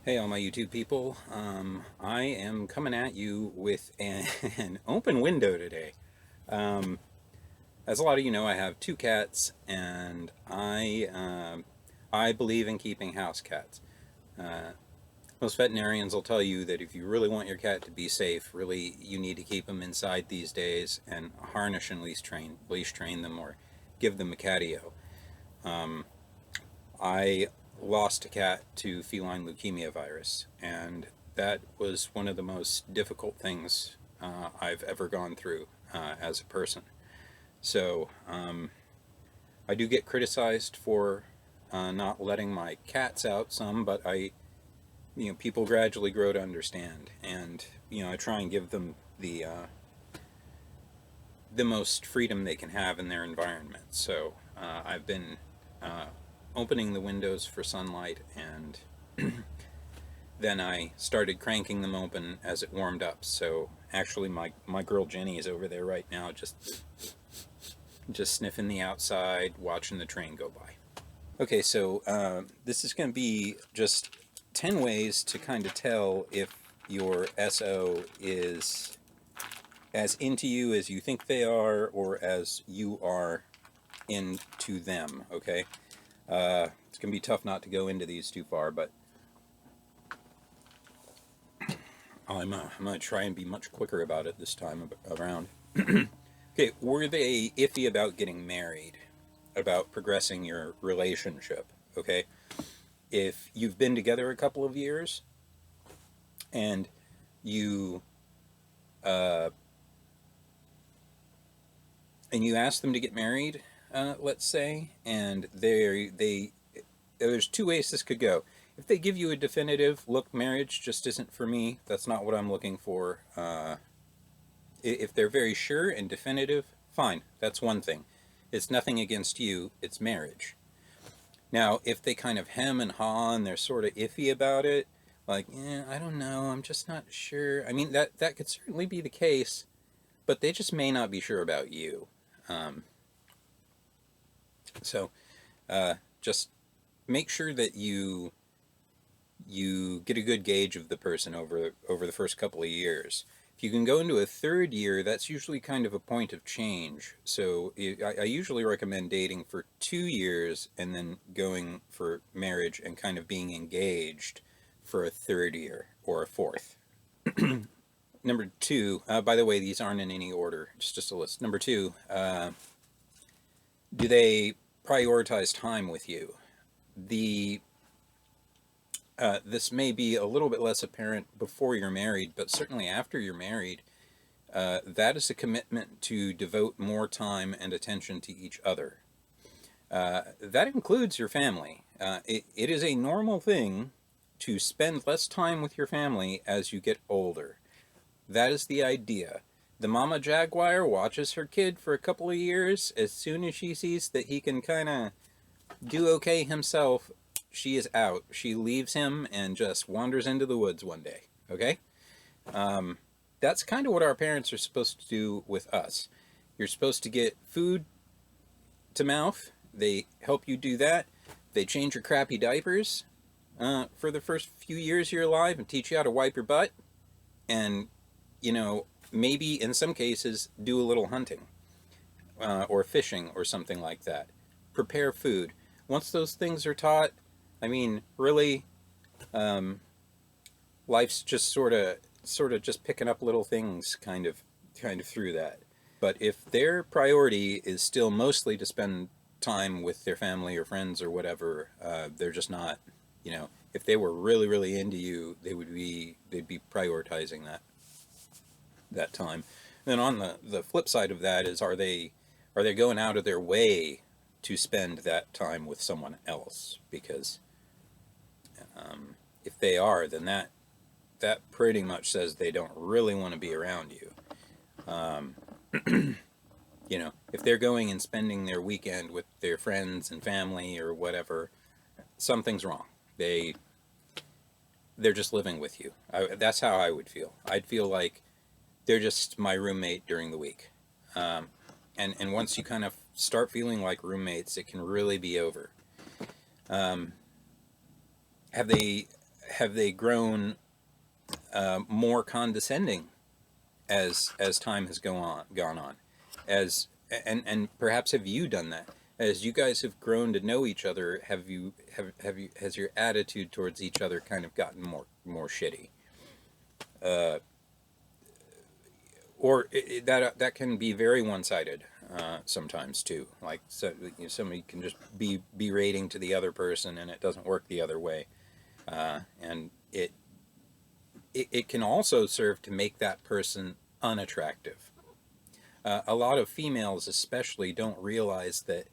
Hey, all my YouTube people. I am coming at you with an open window today. Um, as a lot of you know, I have two cats, and I believe in keeping house cats. Uh, Most veterinarians will tell you that if you really want your cat to be safe, really you need to keep them inside these days and harness and leash train them, or give them a catio. Um, I lost a cat to feline leukemia virus, and that was one of the most difficult things I've ever gone through as a person. So I do get criticized for not letting my cats out some, but people gradually grow to understand, and I try and give them the most freedom they can have in their environment. So I've been uh, opening the windows for sunlight, and then I started cranking them open as it warmed up. So actually, my girl Jenny is over there right now, just sniffing the outside, watching the train go by. Okay, so this is going to be just 10 ways to kind of tell if your SO is as into you as you think they are, or as you are into them. Okay, it's going to be tough not to go into these too far, but I'm going to try and be much quicker about it this time around. Okay, were they iffy about getting married, about progressing your relationship? Okay, if you've been together a couple of years and you uh, you ask them to get married, let's say, and there's two ways this could go. If they give you a definitive look, marriage just isn't for me, that's not what I'm looking for. If they're very sure and definitive, fine, that's one thing. It's nothing against you, it's marriage. Now, if they kind of hem and haw and they're sort of iffy about it, like, I don't know, I'm just not sure. I mean, that could certainly be the case, but they just may not be sure about you. Um, so just make sure that you get a good gauge of the person over the first couple of years. If you can go into a third year, that's usually kind of a point of change. So I usually recommend dating for 2 years and then going for marriage and kind of being engaged for a third year or a fourth. Number two, by the way, these aren't in any order, it's just a list. Number two, do they prioritize time with you? The This may be a little bit less apparent before you're married, but certainly after you're married, that is a commitment to devote more time and attention to each other. That includes your family. It is a normal thing to spend less time with your family as you get older. That is the idea. The mama jaguar watches her kid for a couple of years. As soon as she sees that he can kind of do okay himself, she is out. She leaves him and just wanders into the woods one day. Okay? Um, that's kind of what our parents are supposed to do with us. You're supposed to get food to mouth. They help you do that. They change your crappy diapers for the first few years you're alive and teach you how to wipe your butt. And, maybe in some cases do a little hunting or fishing or something like that. Prepare food. Once those things are taught, I mean, really, um, life's just sort of just picking up little things kind of through that. But if their priority is still mostly to spend time with their family or friends or whatever, they're just not. If they were really really into you, they'd be prioritizing that time. Then on the flip side of that is, are they going out of their way to spend that time with someone else? Because if they are, then that pretty much says they don't really want to be around you. Um, if they're going and spending their weekend with their friends and family or whatever, something's wrong. They're just living with you. That's how I would feel. I'd feel like they're just my roommate during the week. Um, and once you kind of start feeling like roommates, it can really be over. Um, have they have they grown more condescending as time has gone on, as and perhaps have you done that as you guys have grown to know each other? Have you has your attitude towards each other kind of gotten more shitty? Uh, or that can be very one-sided sometimes too. Like, so, you know, somebody can just be berating to the other person, and it doesn't work the other way. And it can also serve to make that person unattractive. A lot of females, especially, don't realize that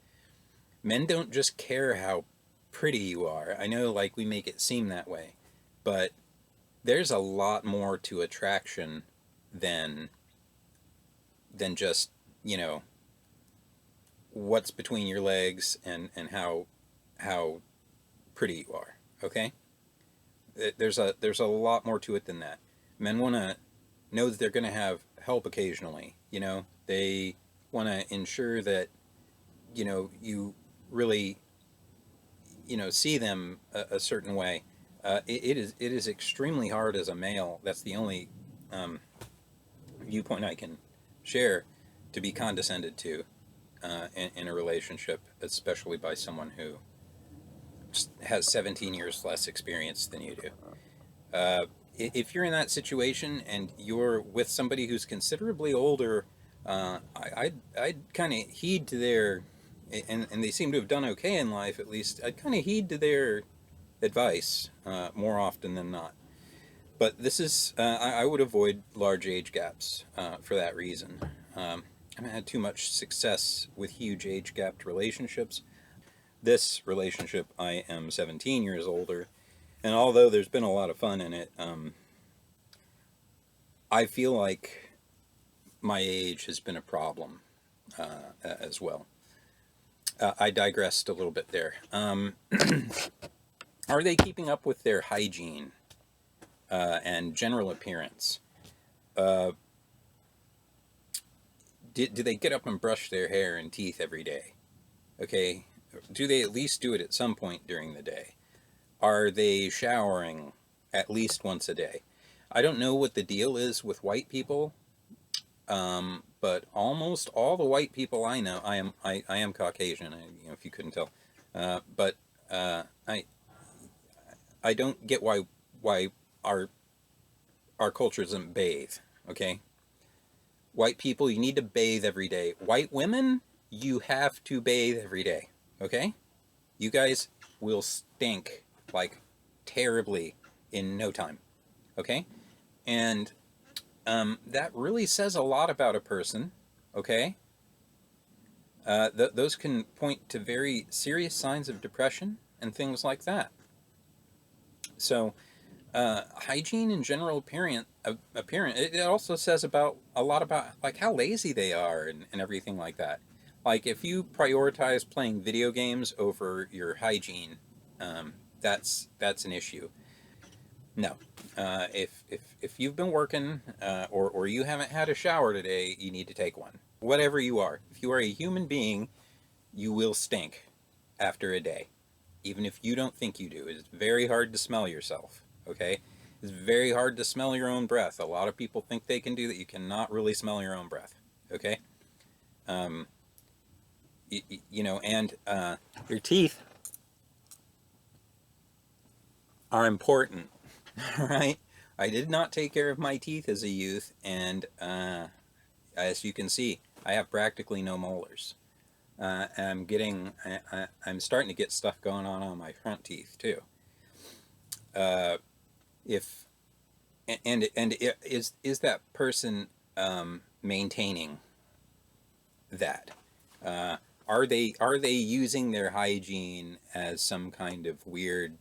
men don't just care how pretty you are. I know, like, we make it seem that way, but there's a lot more to attraction than just, you know, what's between your legs and how pretty you are. Okay, there's a lot more to it than that. Men want to know that they're going to have help occasionally. You know, they want to ensure that, you know, you really, you know, see them a certain way. It is extremely hard as a male. That's the only viewpoint I can share, to be condescended to in a relationship, especially by someone who has 17 years less experience than you do. If you're in that situation and you're with somebody who's considerably older, I'd kind of heed to their, and they seem to have done okay in life at least, I'd kind of heed to their advice more often than not. But this is, I would avoid large age gaps for that reason. I haven't had too much success with huge age gapped relationships. This relationship, I am 17 years older, and although there's been a lot of fun in it, I feel like my age has been a problem as well. I digressed a little bit there. Are they keeping up with their hygiene and general appearance? Do they get up and brush their hair and teeth every day? Okay. Do they at least do it at some point during the day? Are they showering at least once a day? I don't know what the deal is with white people, but almost all the white people I know, I am Caucasian, you know, if you couldn't tell, but I don't get why our culture doesn't bathe. Okay, white people, you need to bathe every day. White women, you have to bathe every day. Okay, you guys will stink like terribly in no time. Okay, and that really says a lot about a person. Okay, those can point to very serious signs of depression and things like that. So, hygiene and general appearance, it also says about a lot about like how lazy they are and everything like that. Like, if you prioritize playing video games over your hygiene, that's an issue. No, if you've been working or you haven't had a shower today, you need to take one. Whatever you are, if you are a human being, you will stink after a day, even if you don't think you do. It's very hard to smell yourself. Okay, it's very hard to smell your own breath. A lot of people think they can do that. You cannot really smell your own breath. Okay, you know, and your teeth are important. Right? I did not take care of my teeth as a youth, and as you can see, I have practically no molars. I'm starting to get stuff going on my front teeth too. If and is that person maintaining that? Are they using their hygiene as some kind of weird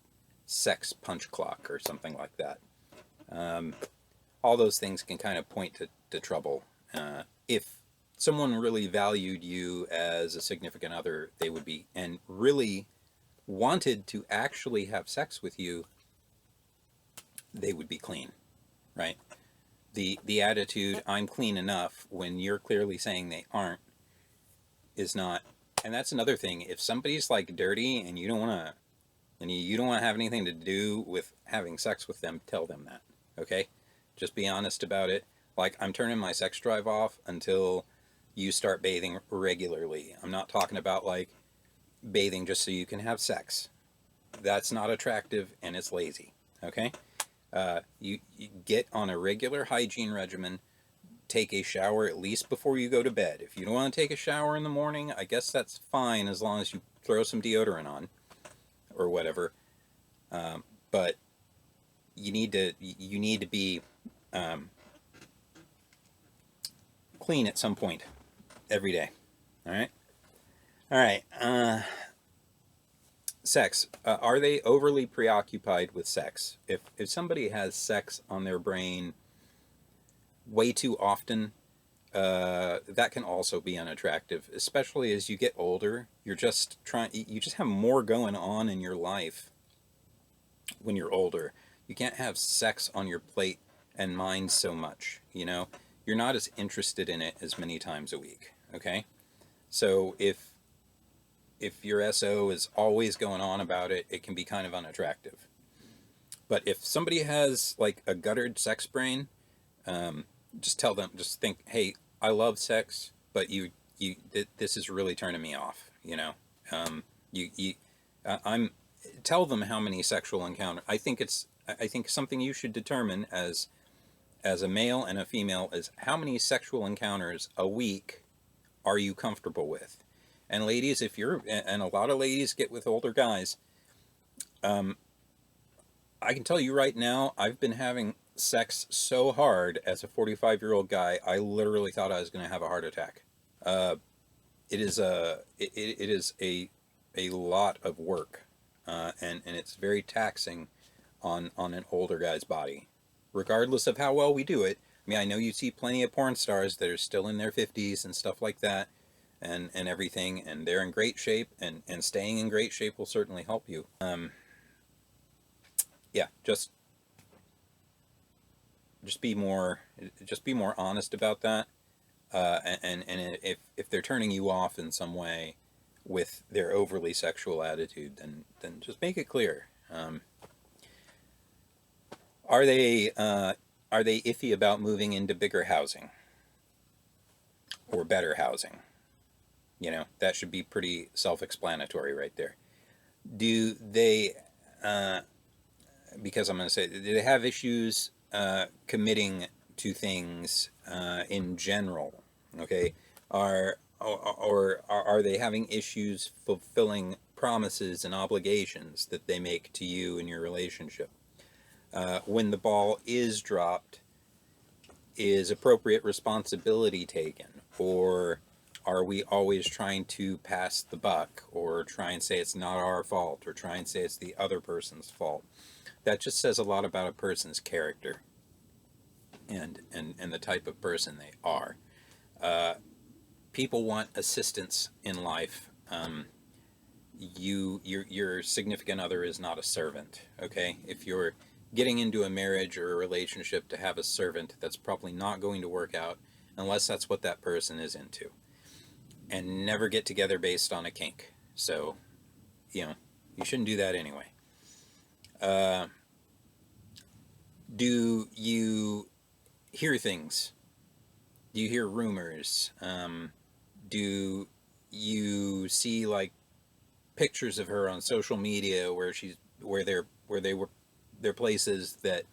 sex punch clock or something like that? All those things can kind of point to trouble. If someone really valued you as a significant other, they would be, and really wanted to actually have sex with you, they would be clean, right? The attitude, I'm clean enough, when you're clearly saying they aren't, is not. And that's another thing. If somebody's like dirty and you don't want to and you don't want to have anything to do with having sex with them, tell them that. Okay? Just be honest about it. Like, I'm turning my sex drive off until you start bathing regularly. I'm not talking about like bathing just so you can have sex. That's not attractive and it's lazy. Okay? You get on a regular hygiene regimen. Take a shower at least before you go to bed. If you don't want to take a shower in the morning, I guess that's fine as long as you throw some deodorant on or whatever. But you need to be um, clean at some point every day. All right. All right. Sex. Are they overly preoccupied with sex? If somebody has sex on their brain way too often, that can also be unattractive, especially as you get older. You just have more going on in your life when you're older. You can't have sex on your plate and mind so much, you know? You're not as interested in it as many times a week, okay? So if your SO is always going on about it, it can be kind of unattractive. But if somebody has like a guttered sex brain, um, just tell them, just think, hey, I love sex, but this is really turning me off. You know, you, I'm. Tell them how many sexual encounters. I think something you should determine as a male and a female is how many sexual encounters a week are you comfortable with. And ladies, if you're, and a lot of ladies get with older guys, um, I can tell you right now, I've been having sex so hard as a 45-year-old guy, I literally thought I was going to have a heart attack. Uh, it is a lot of work, and it's very taxing on an older guy's body, regardless of how well we do it. I mean, I know you see plenty of porn stars that are still in their 50s and stuff like that, and everything, and they're in great shape, and staying in great shape will certainly help you. Yeah, just be more honest about that. And if they're turning you off in some way with their overly sexual attitude, then just make it clear. Are they are they iffy about moving into bigger housing or better housing? You know, that should be pretty self-explanatory right there. Do they? Uh, because I'm going to say, do they have issues committing to things in general? Okay, or are they having issues fulfilling promises and obligations that they make to you in your relationship? When the ball is dropped, is appropriate responsibility taken, or are we always trying to pass the buck, or try and say it's not our fault, or try and say it's the other person's fault? That just says a lot about a person's character and the type of person they are. Uh, People want assistance in life. Your significant other is not a servant. Okay, if you're getting into a marriage or a relationship to have a servant, that's probably not going to work out unless that's what that person is into. And never get together based on a kink. So, you know, you shouldn't do that anyway. Uh, do you hear things? Do you hear rumors? Do you see like pictures of her on social media where they're places that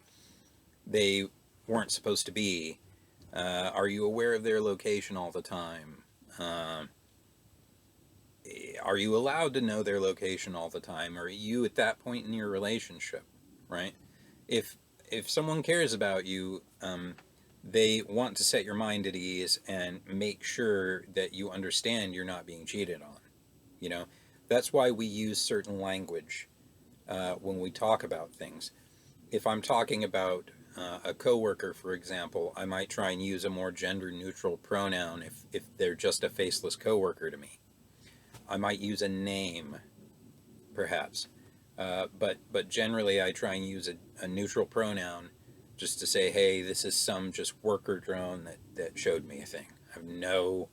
they weren't supposed to be? Are you aware of their location all the time? Uh, are you allowed to know their location all the time? Or are you at that point in your relationship, right? If if someone cares about you, they want to set your mind at ease and make sure that you understand you're not being cheated on. You know, that's why we use certain language when we talk about things. If I'm talking about a coworker, for example, I might try and use a more gender neutral pronoun if they're just a faceless coworker to me. I might use a name, perhaps. But generally, I try and use a neutral pronoun just to say, hey, this is some just worker drone that showed me a thing. I have no,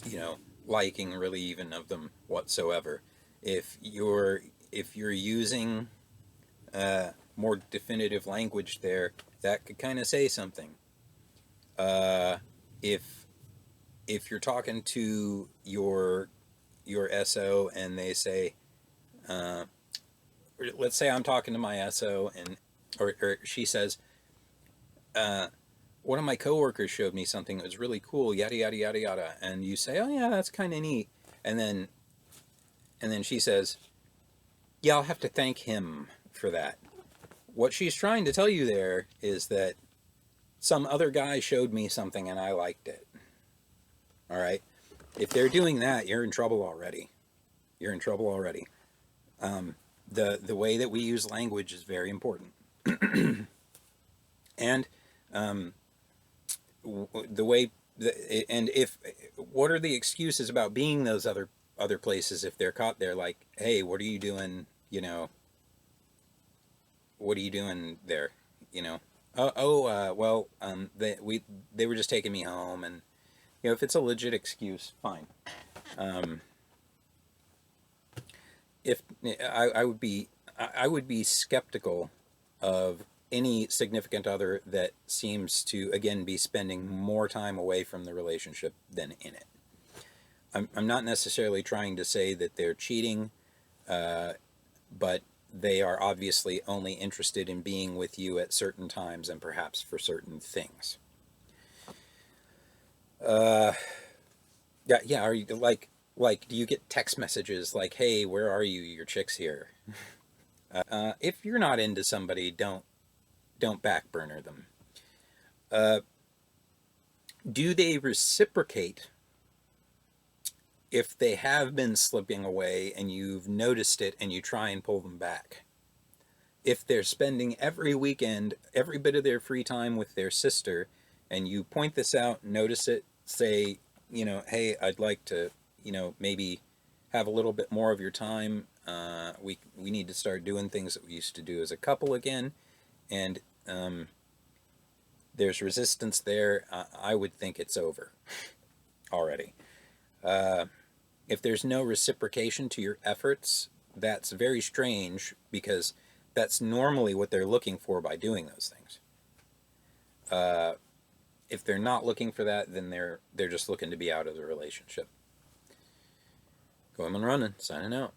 you know, liking really even of them whatsoever. If you're using more definitive language there, that could kind of say something. If if you're talking to your SO and they say, uh, let's say I'm talking to my SO and or she says, uh, one of my coworkers showed me something that was really cool, yada yada yada yada, and you say, oh yeah, that's kind of neat, and then she says, yeah, I'll have to thank him for that. What she's trying to tell you there is that some other guy showed me something and I liked it. All right. If they're doing that, you're in trouble already. You're in trouble already. The way that we use language is very important, and um, the way and if what are the excuses about being those other places if they're caught there? Like, hey, what are you doing? What are you doing there? You know, well, they were just taking me home, and if it's a legit excuse, fine. Um, if I would be I would be skeptical of any significant other that seems to again be spending more time away from the relationship than in it. I'm not necessarily trying to say that they're cheating, uh, but they are obviously only interested in being with you at certain times and perhaps for certain things. Uh, yeah, yeah. Are you like? Do you get text messages like, "Hey, where are you? Your chick's here." If you're not into somebody, don't backburner them. Uh, do they reciprocate if they have been slipping away and you've noticed it and you try and pull them back? If they're spending every weekend, every bit of their free time with their sister, and you point this out, notice it, say, hey, I'd like to, maybe have a little bit more of your time. We need to start doing things that we used to do as a couple again, and there's resistance there. I would think it's over already. Uh, if there's no reciprocation to your efforts, that's very strange because that's normally what they're looking for by doing those things. Uh, if they're not looking for that, then they're just looking to be out of the relationship. Going and running, signing out.